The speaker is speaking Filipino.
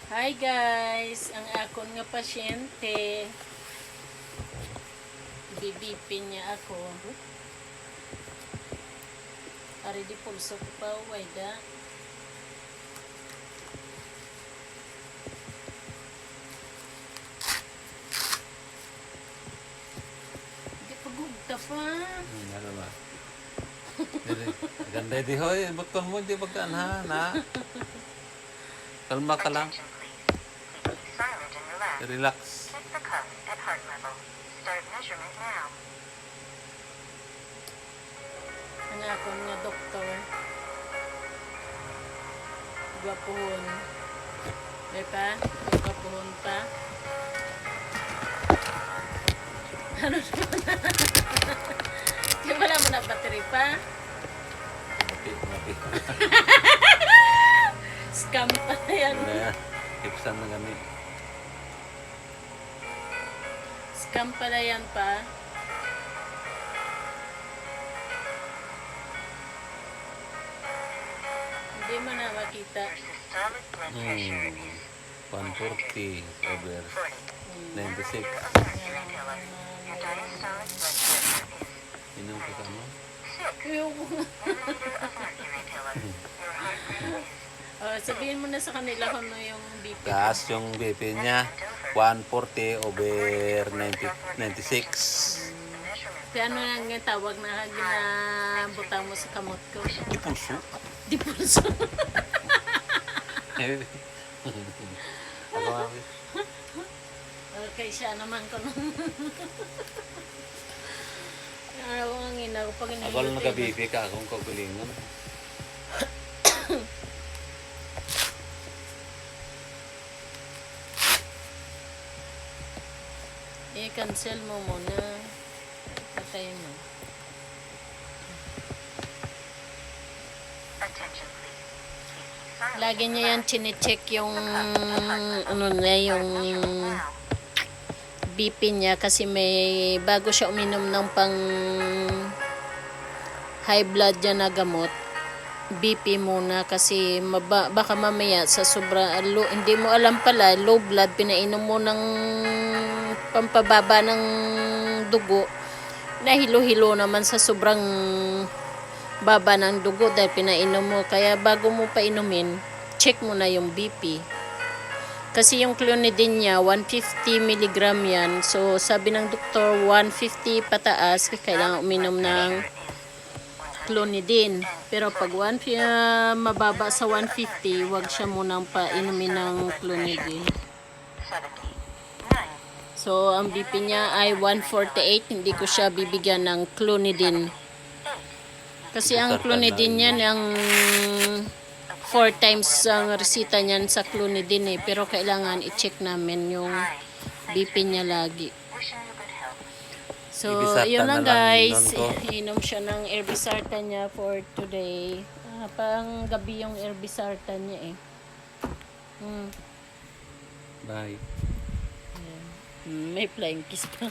Hi guys, ang akon nga pasyente, bibipin niya ako. Ari di pulso ko pa, wayda. Di pagugta pa. Ano ba? Ganda di hoy, button mo di pagkaan ha, na. Kalma ka lang. Relax. Check the cuff at heart level. Start measurement now. Ang akon nga doktor. Gwapuhon. May pa? May gwapuhon pa? Ano naman? Di wala mo na battery pa? Mapi. Scam pa na yan. Ano yan? Ipsan na kami. Scam pala yan pa. Hindi mo na makita. Your systolic blood pressure is 140 over 96. mercury killer. Your diastolic blood pressure is Inom ka ka mo? 6 Ayoko nga. millimeter of mercury killer. Your heart rate is Sabihin mo na sa kanila kung ano yung BP. Taas yung BP niya. 140 over 96. the measurement. Kaya ano nga tawag na ginabutang mo sa kamot ko? Di pulso. Di pulso. Ako mami. Okay, siya naman ko nung. Ano ang ina ko pag Ako lang naka-BP ka akong kagulingon. I-cancel mo muna. Patay mo. Attention please. Please keep silent. Lagi niya yan chine-check yung ano na yung BP niya kasi may bago siya uminom ng pang high blood niya na gamot. BP muna kasi baka mamaya sa sobra hindi mo alam pala low blood pinainom mo ng pampababa ng dugo na hilo-hilo naman sa sobrang baba ng dugo dahil pinainom mo kaya bago mo painumin check mo na yung BP kasi yung clonidine niya 150 mg yan so sabi ng doktor 150 pataas kailangan uminom ng clonidine. Pero pag mababa sa 150, wag siya munang painumin ng clonidine. 70. 9. So, ang BP niya ay 148. Hindi ko siya bibigyan ng clonidine. Kasi ang clonidine niya, ang 4 times ang resita niyan sa clonidine eh. Pero kailangan i-check namin yung BP niya lagi. Wishing you good health. So, Irbisartan yun lang na lang guys. nun ko. Inom siya ng Irbisartan niya for today. Pang gabi yung Irbisartan niya eh. Bye. May flying kiss pa.